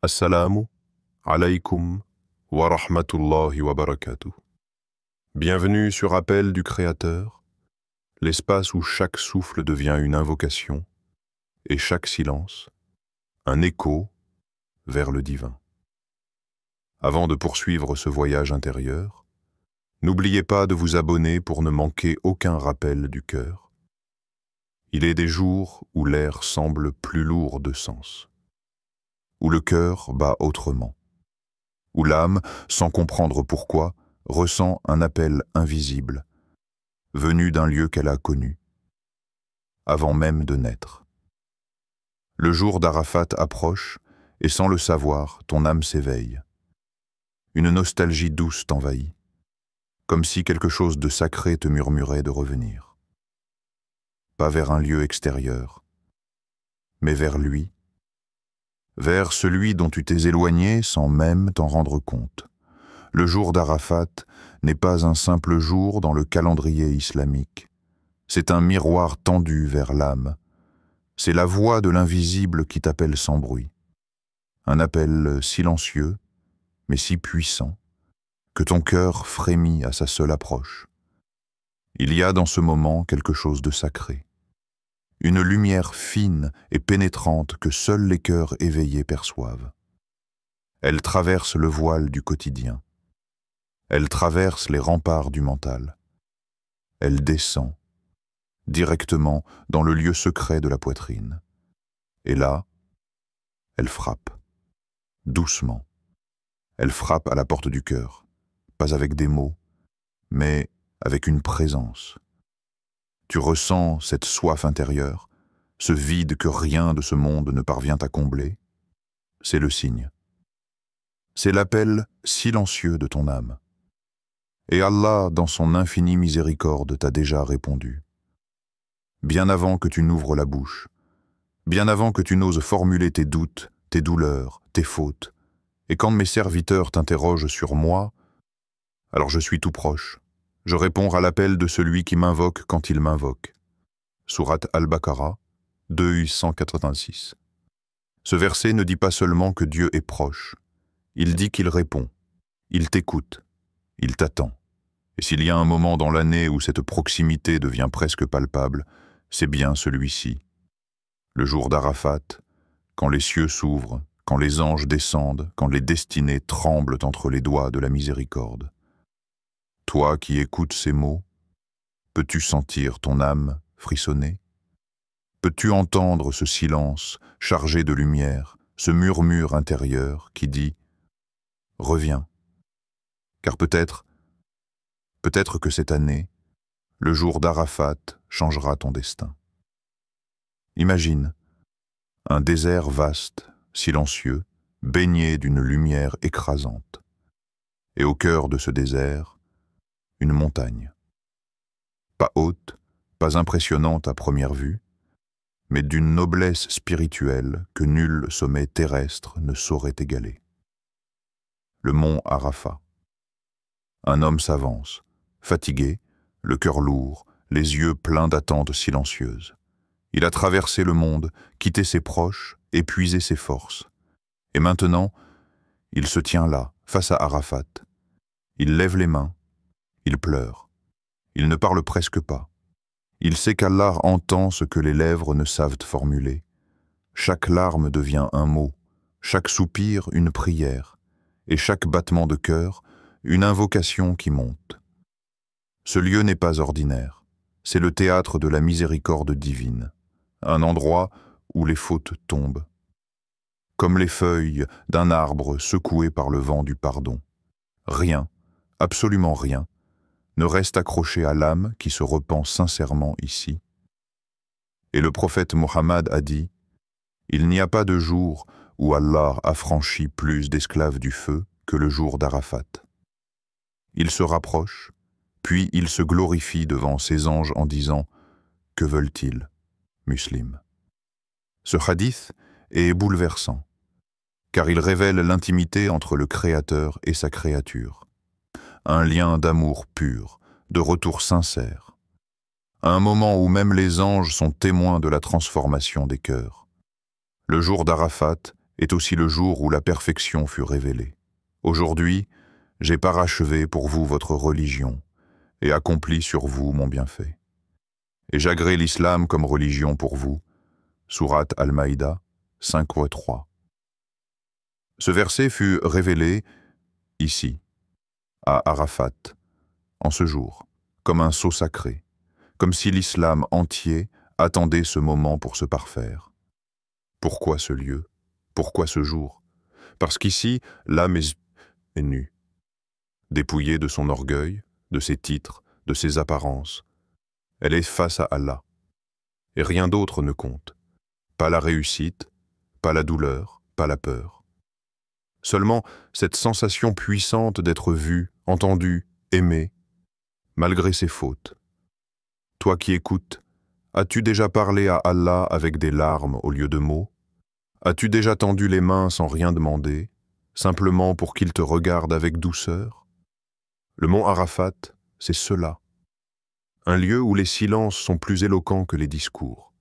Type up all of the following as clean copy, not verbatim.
Assalamu alaykum wa rahmatullahi wa barakatuh. Bienvenue sur Appel du Créateur, l'espace où chaque souffle devient une invocation et chaque silence un écho vers le divin. Avant de poursuivre ce voyage intérieur, n'oubliez pas de vous abonner pour ne manquer aucun rappel du cœur. Il est des jours où l'air semble plus lourd de sens, où le cœur bat autrement, où l'âme, sans comprendre pourquoi, ressent un appel invisible, venu d'un lieu qu'elle a connu, avant même de naître. Le jour d'Arafat approche, et sans le savoir, ton âme s'éveille. Une nostalgie douce t'envahit, comme si quelque chose de sacré te murmurait de revenir. Pas vers un lieu extérieur, mais vers lui, vers celui dont tu t'es éloigné sans même t'en rendre compte. Le jour d'Arafat n'est pas un simple jour dans le calendrier islamique. C'est un miroir tendu vers l'âme. C'est la voix de l'invisible qui t'appelle sans bruit. Un appel silencieux, mais si puissant, que ton cœur frémit à sa seule approche. Il y a dans ce moment quelque chose de sacré. Une lumière fine et pénétrante que seuls les cœurs éveillés perçoivent. Elle traverse le voile du quotidien. Elle traverse les remparts du mental. Elle descend directement dans le lieu secret de la poitrine. Et là, elle frappe, doucement. Elle frappe à la porte du cœur, pas avec des mots, mais avec une présence. Tu ressens cette soif intérieure, ce vide que rien de ce monde ne parvient à combler. C'est le signe. C'est l'appel silencieux de ton âme. Et Allah, dans son infinie miséricorde, t'a déjà répondu. Bien avant que tu n'ouvres la bouche, bien avant que tu n'oses formuler tes doutes, tes douleurs, tes fautes, et quand mes serviteurs t'interrogent sur moi, alors je suis tout proche. Je réponds à l'appel de celui qui m'invoque quand il m'invoque. Sourate Al-Baqarah, 286. Ce verset ne dit pas seulement que Dieu est proche. Il dit qu'il répond, il t'écoute, il t'attend. Et s'il y a un moment dans l'année où cette proximité devient presque palpable, c'est bien celui-ci. Le jour d'Arafat, quand les cieux s'ouvrent, quand les anges descendent, quand les destinées tremblent entre les doigts de la miséricorde. Toi qui écoutes ces mots, peux-tu sentir ton âme frissonner? Peux-tu entendre ce silence chargé de lumière, ce murmure intérieur qui dit « Reviens ». Car peut-être que cette année, le jour d'Arafat changera ton destin. Imagine un désert vaste, silencieux, baigné d'une lumière écrasante. Et au cœur de ce désert, une montagne. Pas haute, pas impressionnante à première vue, mais d'une noblesse spirituelle que nul sommet terrestre ne saurait égaler. Le mont Arafat. Un homme s'avance, fatigué, le cœur lourd, les yeux pleins d'attentes silencieuses. Il a traversé le monde, quitté ses proches, épuisé ses forces. Et maintenant, il se tient là, face à Arafat. Il lève les mains, il pleure. Il ne parle presque pas. Il sait qu'Allah entend ce que les lèvres ne savent formuler. Chaque larme devient un mot, chaque soupir une prière, et chaque battement de cœur une invocation qui monte. Ce lieu n'est pas ordinaire, c'est le théâtre de la miséricorde divine, un endroit où les fautes tombent, comme les feuilles d'un arbre secoué par le vent du pardon. Rien, absolument rien, ne reste accroché à l'âme qui se repent sincèrement ici. Et le prophète Mohammed a dit « Il n'y a pas de jour où Allah affranchit plus d'esclaves du feu que le jour d'Arafat. » Il se rapproche, puis il se glorifie devant ses anges en disant « Que veulent-ils, musulmans ?» Ce hadith est bouleversant, car il révèle l'intimité entre le Créateur et sa créature. Un lien d'amour pur, de retour sincère. Un moment où même les anges sont témoins de la transformation des cœurs. Le jour d'Arafat est aussi le jour où la perfection fut révélée. Aujourd'hui, j'ai parachevé pour vous votre religion et accompli sur vous mon bienfait. Et j'agrée l'islam comme religion pour vous. Sourate Al-Maïda 5:3. Ce verset fut révélé ici, à Arafat, en ce jour, comme un sceau sacré, comme si l'islam entier attendait ce moment pour se parfaire. Pourquoi ce lieu? Pourquoi ce jour? Parce qu'ici, l'âme est nue, dépouillée de son orgueil, de ses titres, de ses apparences. Elle est face à Allah. Et rien d'autre ne compte. Pas la réussite, pas la douleur, pas la peur. Seulement cette sensation puissante d'être vu, entendu, aimé, malgré ses fautes. Toi qui écoutes, as-tu déjà parlé à Allah avec des larmes au lieu de mots? As-tu déjà tendu les mains sans rien demander, simplement pour qu'il te regarde avec douceur? Le mont Arafat, c'est cela. Un lieu où les silences sont plus éloquents que les discours.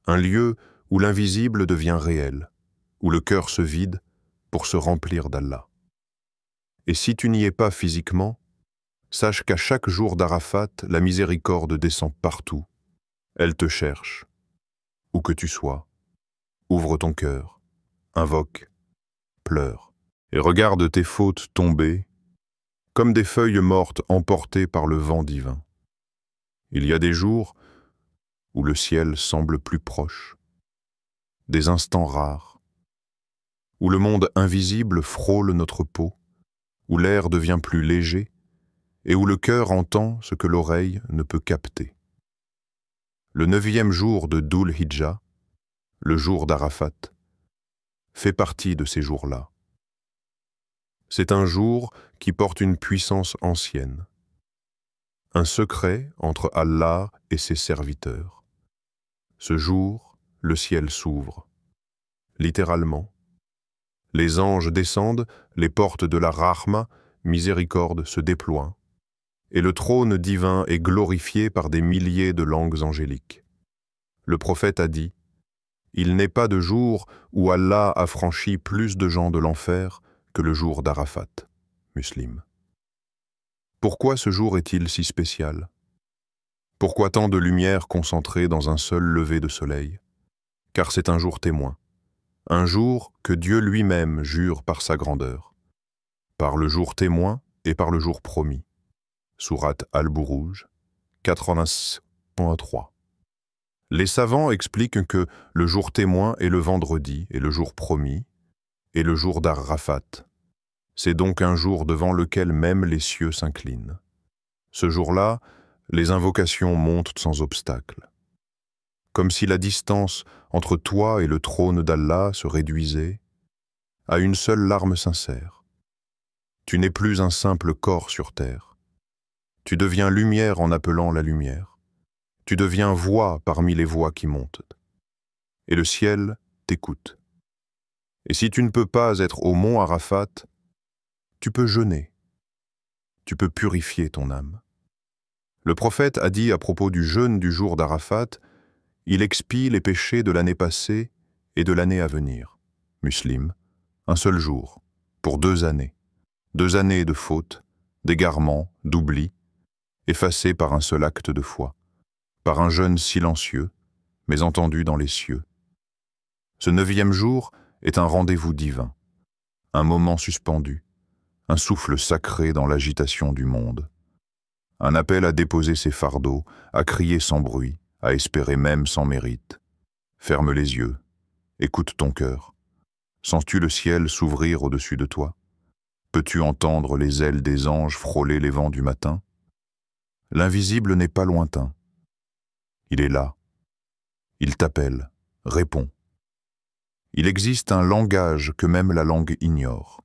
Un lieu où l'invisible devient réel, où le cœur se vide pour se remplir d'Allah. Et si tu n'y es pas physiquement, sache qu'à chaque jour d'Arafat, la miséricorde descend partout. Elle te cherche, où que tu sois. Ouvre ton cœur, invoque, pleure, et regarde tes fautes tomber comme des feuilles mortes emportées par le vent divin. Il y a des jours où le ciel semble plus proche, des instants rares, où le monde invisible frôle notre peau, où l'air devient plus léger et où le cœur entend ce que l'oreille ne peut capter. Le 9e jour de Dhul Hijjah, le jour d'Arafat, fait partie de ces jours-là. C'est un jour qui porte une puissance ancienne, un secret entre Allah et ses serviteurs. Ce jour, le ciel s'ouvre, littéralement. Les anges descendent, les portes de la Rahma, miséricorde, se déploient, et le trône divin est glorifié par des milliers de langues angéliques. Le prophète a dit: « Il n'est pas de jour où Allah a franchi plus de gens de l'enfer que le jour d'Arafat. » Muslim. Pourquoi ce jour est-il si spécial? Pourquoi tant de lumière concentrée dans un seul lever de soleil? Car c'est un jour témoin. Un jour que Dieu lui-même jure par sa grandeur. Par le jour témoin et par le jour promis. Sourate Al-Buruj 86.3. Les savants expliquent que le jour témoin est le vendredi et le jour promis est le jour d'Arafat. C'est donc un jour devant lequel même les cieux s'inclinent. Ce jour-là, les invocations montent sans obstacle. Comme si la distance entre toi et le trône d'Allah se réduisait à une seule larme sincère. Tu n'es plus un simple corps sur terre. Tu deviens lumière en appelant la lumière. Tu deviens voix parmi les voix qui montent. Et le ciel t'écoute. Et si tu ne peux pas être au mont Arafat, tu peux jeûner. Tu peux purifier ton âme. Le prophète a dit à propos du jeûne du jour d'Arafat: « Il expie les péchés de l'année passée et de l'année à venir. » Muslim, un seul jour, pour 2 années. 2 années de fautes, d'égarements, d'oubli, effacés par un seul acte de foi, par un jeûne silencieux, mais entendu dans les cieux. Ce 9e jour est un rendez-vous divin, un moment suspendu, un souffle sacré dans l'agitation du monde. Un appel à déposer ses fardeaux, à crier sans bruit, à espérer même sans mérite. Ferme les yeux, écoute ton cœur. Sens-tu le ciel s'ouvrir au-dessus de toi? Peux-tu entendre les ailes des anges frôler les vents du matin? L'invisible n'est pas lointain. Il est là. Il t'appelle, réponds. Il existe un langage que même la langue ignore.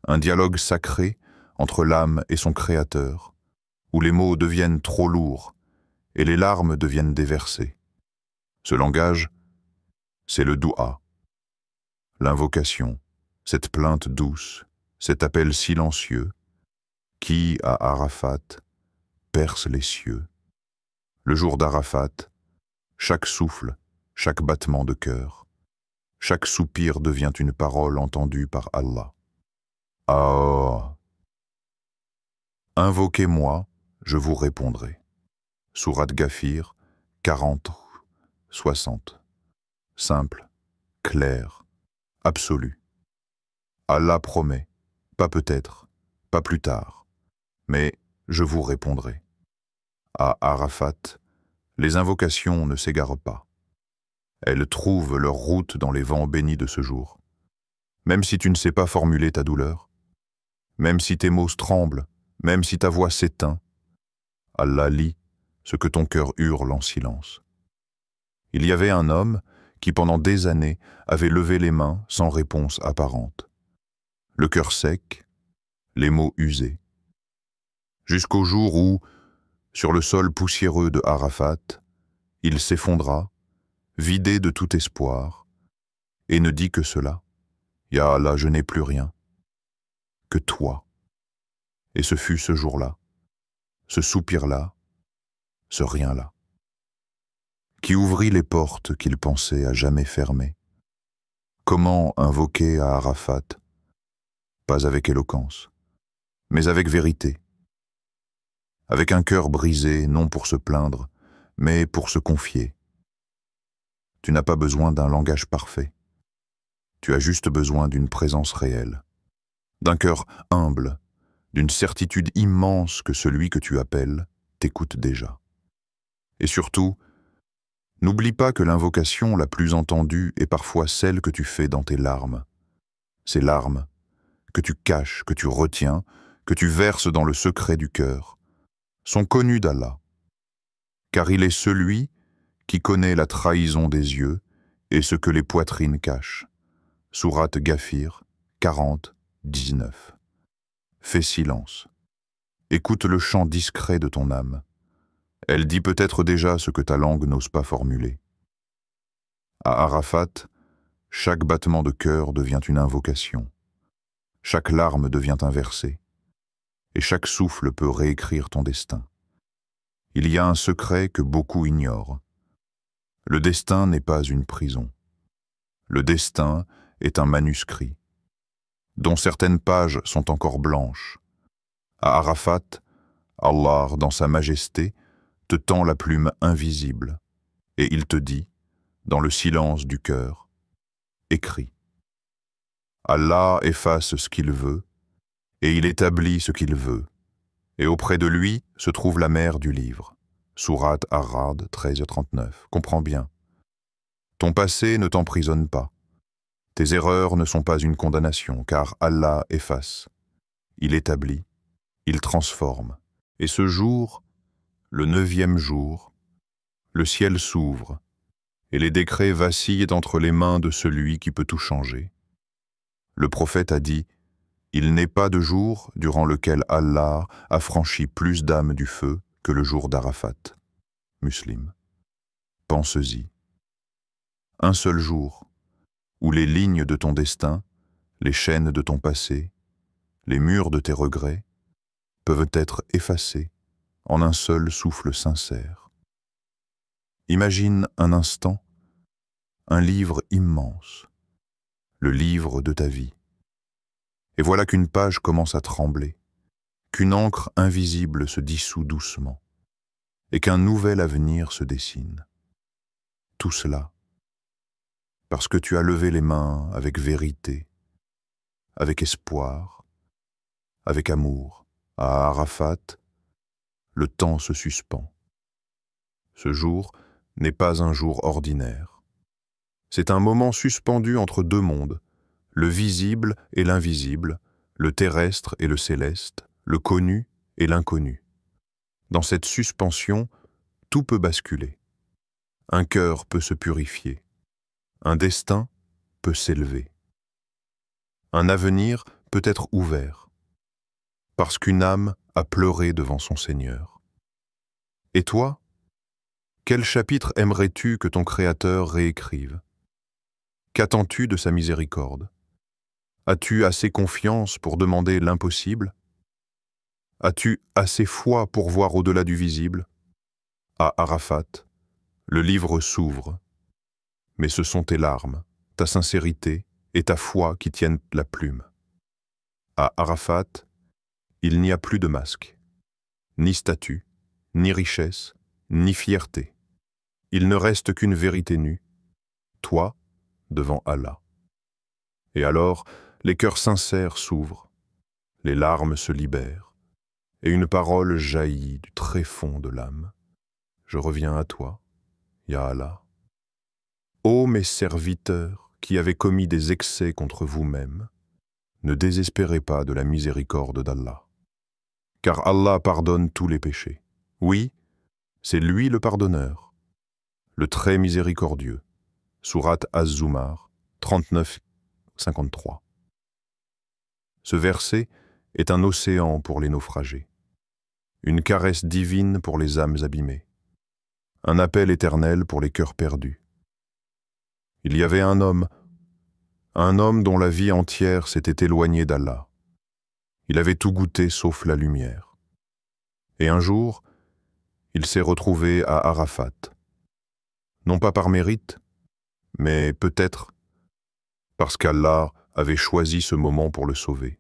Un dialogue sacré entre l'âme et son Créateur, où les mots deviennent trop lourds et les larmes deviennent déversées. Ce langage, c'est le doua, l'invocation, cette plainte douce, cet appel silencieux qui, à Arafat, perce les cieux. Le jour d'Arafat, chaque souffle, chaque battement de cœur, Chaque soupir devient une parole entendue par Allah. Ah, invoquez-moi, je vous répondrai. Sourate Ghafir 40, 60. Simple, clair, absolu. Allah promet, pas peut-être, pas plus tard, mais je vous répondrai. À Arafat, les invocations ne s'égarent pas. Elles trouvent leur route dans les vents bénis de ce jour. Même si tu ne sais pas formuler ta douleur, même si tes mots tremblent, même si ta voix s'éteint, Allah lit ce que ton cœur hurle en silence. Il y avait un homme qui pendant des années avait levé les mains sans réponse apparente. Le cœur sec, les mots usés. Jusqu'au jour où, sur le sol poussiéreux de Arafat, il s'effondra, vidé de tout espoir, et ne dit que cela. Ya Allah, je n'ai plus rien, que toi. Et ce fut ce jour-là, ce soupir-là, ce rien-là, qui ouvrit les portes qu'il pensait à jamais fermer. Comment invoquer à Arafat? Pas avec éloquence, mais avec vérité. Avec un cœur brisé, non pour se plaindre, mais pour se confier. Tu n'as pas besoin d'un langage parfait. Tu as juste besoin d'une présence réelle, d'un cœur humble, d'une certitude immense que celui que tu appelles t'écoute déjà. Et surtout, n'oublie pas que l'invocation la plus entendue est parfois celle que tu fais dans tes larmes. Ces larmes que tu caches, que tu retiens, que tu verses dans le secret du cœur, sont connues d'Allah, car il est celui qui connaît la trahison des yeux et ce que les poitrines cachent. Sourate Ghafir 40, 19. Fais silence. Écoute le chant discret de ton âme. Elle dit peut-être déjà ce que ta langue n'ose pas formuler. À Arafat, chaque battement de cœur devient une invocation. Chaque larme devient un verset. Et chaque souffle peut réécrire ton destin. Il y a un secret que beaucoup ignorent. Le destin n'est pas une prison. Le destin est un manuscrit, dont certaines pages sont encore blanches. À Arafat, Allah, dans sa majesté, te tend la plume invisible, et il te dit, dans le silence du cœur, écris. Allah efface ce qu'il veut, et il établit ce qu'il veut, et auprès de lui se trouve la mère du livre. Sourate Ar-Ra'd 13-39. Comprends bien. Ton passé ne t'emprisonne pas. Tes erreurs ne sont pas une condamnation, car Allah efface. Il établit, il transforme. Et ce jour, le 9e jour, le ciel s'ouvre, et les décrets vacillent entre les mains de celui qui peut tout changer. Le prophète a dit, « Il n'est pas de jour durant lequel Allah a franchi plus d'âmes du feu que le jour d'Arafat. » Muslim. Pense-y. Un seul jour, où les lignes de ton destin, les chaînes de ton passé, les murs de tes regrets, peuvent être effacés en un seul souffle sincère. Imagine un instant un livre immense, le livre de ta vie. Et voilà qu'une page commence à trembler, qu'une encre invisible se dissout doucement, et qu'un nouvel avenir se dessine. Tout cela, parce que tu as levé les mains avec vérité, avec espoir, avec amour. À Arafat, le temps se suspend. Ce jour n'est pas un jour ordinaire. C'est un moment suspendu entre deux mondes, le visible et l'invisible, le terrestre et le céleste, le connu et l'inconnu. Dans cette suspension, tout peut basculer. Un cœur peut se purifier. Un destin peut s'élever. Un avenir peut être ouvert, parce qu'une âme a pleuré devant son Seigneur. Et toi, quel chapitre aimerais-tu que ton Créateur réécrive? Qu'attends-tu de sa miséricorde? As-tu assez confiance pour demander l'impossible? As-tu assez foi pour voir au-delà du visible? À Arafat, le livre s'ouvre, mais ce sont tes larmes, ta sincérité et ta foi qui tiennent la plume. À Arafat, il n'y a plus de masque, ni statut, ni richesse, ni fierté. Il ne reste qu'une vérité nue, toi devant Allah. Et alors, les cœurs sincères s'ouvrent, les larmes se libèrent, et une parole jaillit du tréfond de l'âme. Je reviens à toi, Ya Allah. Ô mes serviteurs qui avez commis des excès contre vous-mêmes, ne désespérez pas de la miséricorde d'Allah. Car Allah pardonne tous les péchés. Oui, c'est lui le pardonneur, le très miséricordieux. Sourate Az-Zumar, 39-53. Ce verset est un océan pour les naufragés, une caresse divine pour les âmes abîmées, un appel éternel pour les cœurs perdus. Il y avait un homme dont la vie entière s'était éloignée d'Allah. Il avait tout goûté sauf la lumière. Et un jour, il s'est retrouvé à Arafat. Non pas par mérite, mais peut-être parce qu'Allah avait choisi ce moment pour le sauver.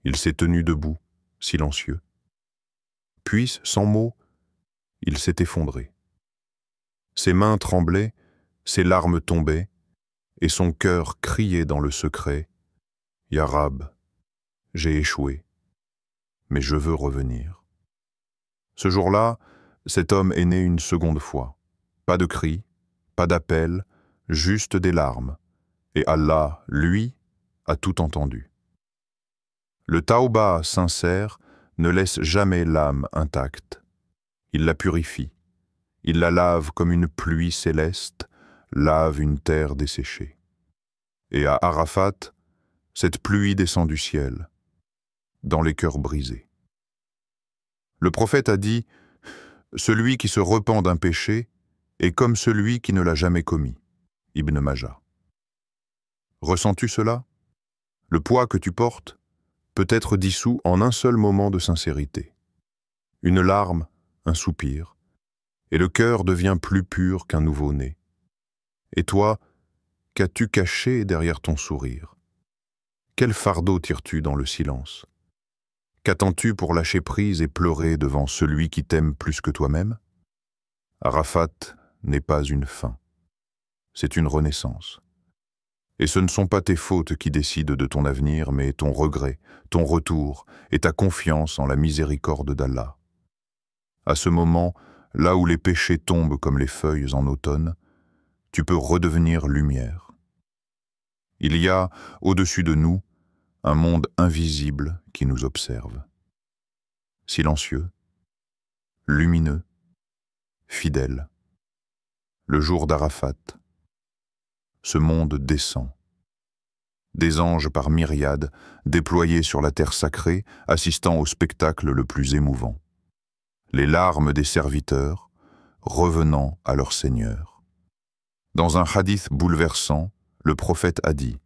Il s'est tenu debout, silencieux. Puis, sans mots, il s'est effondré. Ses mains tremblaient, ses larmes tombaient, et son cœur criait dans le secret « Ya Rab, j'ai échoué, mais je veux revenir. » Ce jour-là, cet homme est né une seconde fois. Pas de cris, pas d'appel, juste des larmes. Et Allah, lui, a tout entendu. Le tauba sincère ne laisse jamais l'âme intacte. Il la purifie. Il la lave comme une pluie céleste lave une terre desséchée. Et à Arafat, cette pluie descend du ciel, dans les cœurs brisés. Le prophète a dit « Celui qui se repent d'un péché est comme celui qui ne l'a jamais commis. » Ibn Majah. Ressens-tu cela? Le poids que tu portes peut être dissous en un seul moment de sincérité. Une larme, un soupir, et le cœur devient plus pur qu'un nouveau-né. Et toi, qu'as-tu caché derrière ton sourire? Quel fardeau tires-tu dans le silence? Qu'attends-tu pour lâcher prise et pleurer devant celui qui t'aime plus que toi-même? Arafat n'est pas une fin, c'est une renaissance. Et ce ne sont pas tes fautes qui décident de ton avenir, mais ton regret, ton retour et ta confiance en la miséricorde d'Allah. À ce moment, là où les péchés tombent comme les feuilles en automne, tu peux redevenir lumière. Il y a, au-dessus de nous, un monde invisible qui nous observe. Silencieux, lumineux, fidèle. Le jour d'Arafat, ce monde descend. Des anges par myriades, déployés sur la terre sacrée, assistant au spectacle le plus émouvant. Les larmes des serviteurs, revenant à leur Seigneur. Dans un hadith bouleversant, le prophète a dit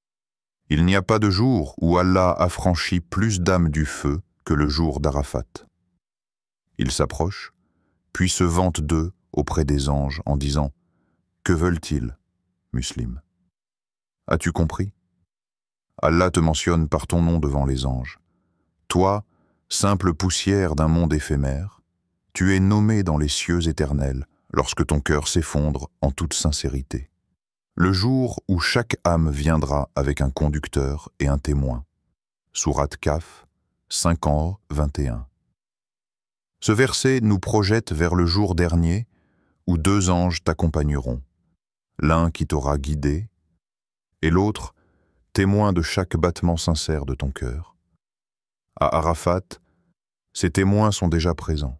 « Il n'y a pas de jour où Allah affranchit plus d'âmes du feu que le jour d'Arafat. » Il s'approche, puis se vante d'eux auprès des anges en disant « Que veulent-ils, musulmans? As-tu compris? Allah te mentionne par ton nom devant les anges. Toi, simple poussière d'un monde éphémère, tu es nommé dans les cieux éternels lorsque ton cœur s'effondre en toute sincérité. Le jour où chaque âme viendra avec un conducteur et un témoin. Sourate Kaf, 5 21. Ce verset nous projette vers le jour dernier où deux anges t'accompagneront, l'un qui t'aura guidé et l'autre témoin de chaque battement sincère de ton cœur. À Arafat, ces témoins sont déjà présents.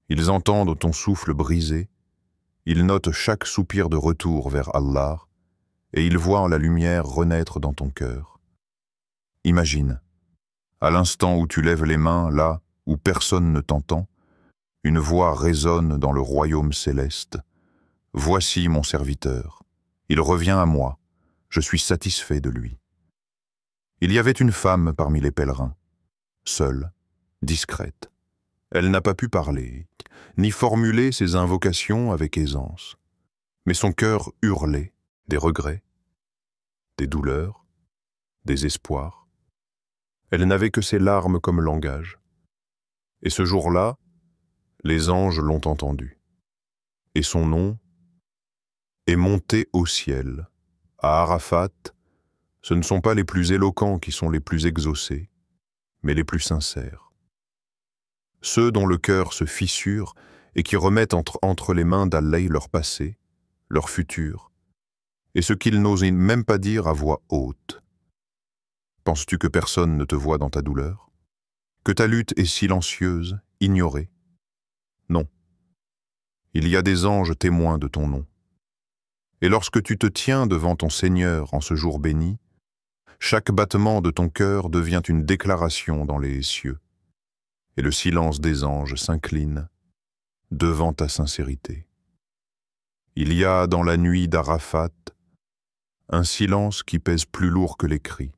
Ils entendent ton souffle brisé, ils notent chaque soupir de retour vers Allah et ils voient la lumière renaître dans ton cœur. Imagine, à l'instant où tu lèves les mains, là où personne ne t'entend, une voix résonne dans le royaume céleste. « Voici mon serviteur, il revient à moi, je suis satisfait de lui. » Il y avait une femme parmi les pèlerins, seule, discrète. Elle n'a pas pu parler, ni formuler ses invocations avec aisance. Mais son cœur hurlait, des regrets, des douleurs, des espoirs. Elle n'avait que ses larmes comme langage. Et ce jour-là, les anges l'ont entendu. Et son nom est monté au ciel. À Arafat, ce ne sont pas les plus éloquents qui sont les plus exaucés, mais les plus sincères. Ceux dont le cœur se fissure et qui remettent entre les mains d'Allah leur passé, leur futur, et ce qu'ils n'osent même pas dire à voix haute. Penses-tu que personne ne te voit dans ta douleur? Que ta lutte est silencieuse, ignorée? Non. Il y a des anges témoins de ton nom. Et lorsque tu te tiens devant ton Seigneur en ce jour béni, chaque battement de ton cœur devient une déclaration dans les cieux, et le silence des anges s'incline devant ta sincérité. Il y a dans la nuit d'Arafat un silence qui pèse plus lourd que les cris,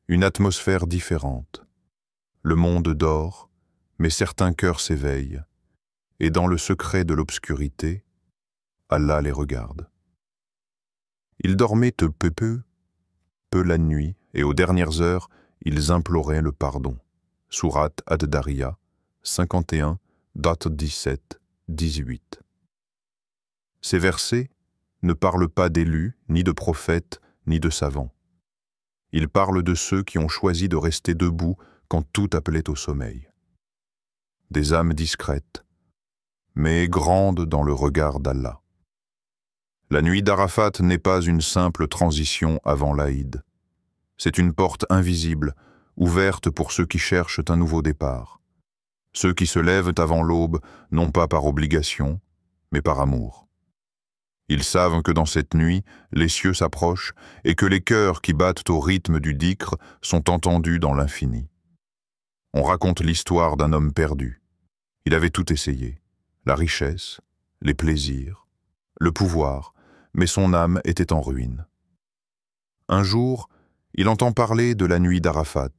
une atmosphère différente. Le monde dort, mais certains cœurs s'éveillent, et dans le secret de l'obscurité, Allah les regarde. Ils dormaient peu la nuit, et aux dernières heures, ils imploraient le pardon. Sourate Ad-Dariyah, 51, date 17, 18. Ces versets ne parlent pas d'élus, ni de prophètes, ni de savants. Ils parlent de ceux qui ont choisi de rester debout quand tout appelait au sommeil. Des âmes discrètes, mais grandes dans le regard d'Allah. La nuit d'Arafat n'est pas une simple transition avant l'Aïd. C'est une porte invisible, ouverte pour ceux qui cherchent un nouveau départ. Ceux qui se lèvent avant l'aube, non pas par obligation, mais par amour. Ils savent que dans cette nuit, les cieux s'approchent et que les cœurs qui battent au rythme du dhikr sont entendus dans l'infini. On raconte l'histoire d'un homme perdu. Il avait tout essayé, la richesse, les plaisirs, le pouvoir, mais son âme était en ruine. Un jour, il entend parler de la nuit d'Arafat,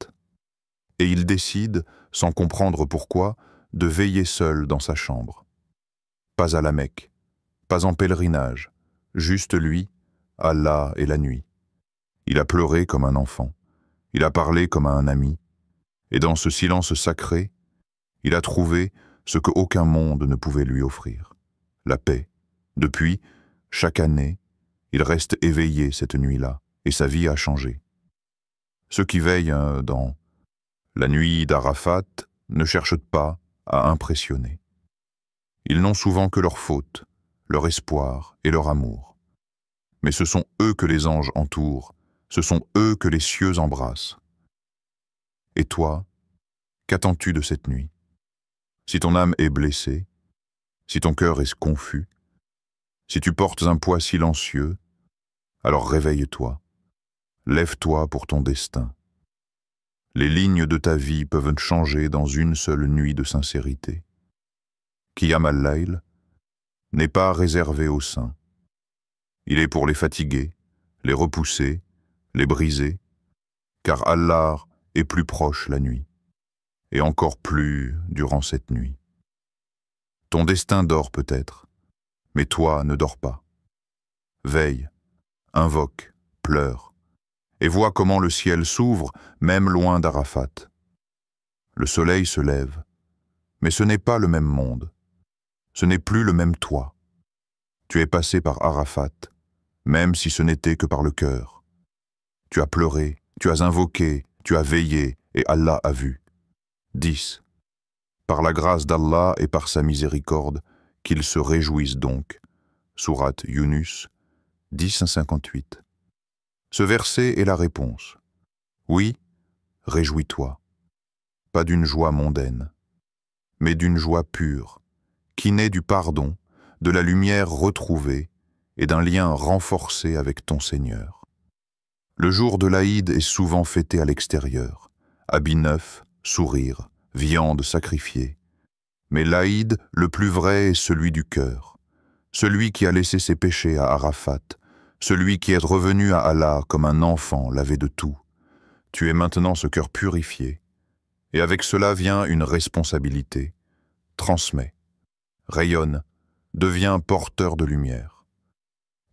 et il décide, sans comprendre pourquoi, de veiller seul dans sa chambre. Pas à la Mecque, pas en pèlerinage, juste lui, Allah et la nuit. Il a pleuré comme un enfant, il a parlé comme à un ami, et dans ce silence sacré, il a trouvé ce qu'aucun monde ne pouvait lui offrir, la paix. Depuis, chaque année, il reste éveillé cette nuit-là, et sa vie a changé. Ceux qui veillent dans la nuit d'Arafat ne cherchent pas à impressionner. Ils n'ont souvent que leur faute, leur espoir et leur amour. Mais ce sont eux que les anges entourent, ce sont eux que les cieux embrassent. Et toi, qu'attends-tu de cette nuit? Si ton âme est blessée, si ton cœur est confus, si tu portes un poids silencieux, alors réveille-toi, lève-toi pour ton destin. Les lignes de ta vie peuvent changer dans une seule nuit de sincérité. Qiyam al-Layl n'est pas réservé aux saints. Il est pour les fatigués, les repoussés, les brisés, car Allah est plus proche la nuit, et encore plus durant cette nuit. Ton destin dort peut-être, mais toi ne dors pas. Veille, invoque, pleure, et vois comment le ciel s'ouvre, même loin d'Arafat. Le soleil se lève, mais ce n'est pas le même monde. Ce n'est plus le même toi. Tu es passé par Arafat, même si ce n'était que par le cœur. Tu as pleuré, tu as invoqué, tu as veillé, et Allah a vu. 10. Par la grâce d'Allah et par sa miséricorde, qu'ils se réjouissent donc. Sourate Yunus, 10-58. Ce verset est la réponse. Oui, réjouis-toi. Pas d'une joie mondaine, mais d'une joie pure, qui naît du pardon, de la lumière retrouvée et d'un lien renforcé avec ton Seigneur. Le jour de l'Aïd est souvent fêté à l'extérieur, habits neufs, sourires, viande sacrifiée. Mais l'Aïd, le plus vrai, est celui du cœur, celui qui a laissé ses péchés à Arafat, celui qui est revenu à Allah comme un enfant lavé de tout. Tu es maintenant ce cœur purifié, et avec cela vient une responsabilité. Transmets, rayonne, deviens porteur de lumière.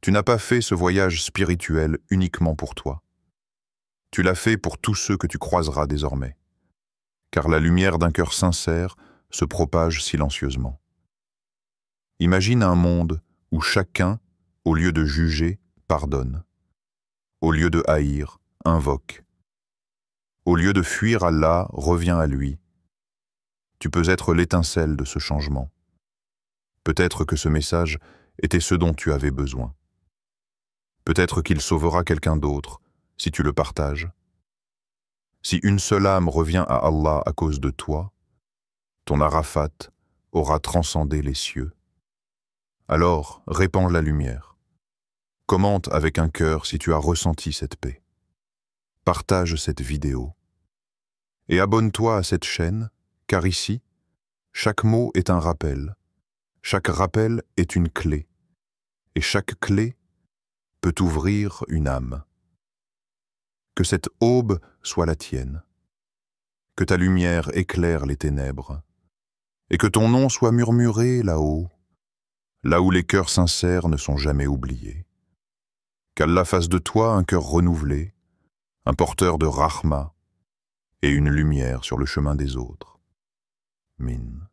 Tu n'as pas fait ce voyage spirituel uniquement pour toi. Tu l'as fait pour tous ceux que tu croiseras désormais, car la lumière d'un cœur sincère se propage silencieusement. Imagine un monde où chacun, au lieu de juger, pardonne, au lieu de haïr, invoque, au lieu de fuir Allah, revient à lui. Tu peux être l'étincelle de ce changement. Peut-être que ce message était ce dont tu avais besoin. Peut-être qu'il sauvera quelqu'un d'autre si tu le partages. Si une seule âme revient à Allah à cause de toi, ton Arafat aura transcendé les cieux. Alors, répands la lumière. Commente avec un cœur si tu as ressenti cette paix. Partage cette vidéo. Et abonne-toi à cette chaîne, car ici, chaque mot est un rappel. Chaque rappel est une clé. Et chaque clé peut ouvrir une âme. Que cette aube soit la tienne. Que ta lumière éclaire les ténèbres. Et que ton nom soit murmuré là-haut, là où les cœurs sincères ne sont jamais oubliés. Qu'Allah fasse de toi un cœur renouvelé, un porteur de rahma et une lumière sur le chemin des autres. Min.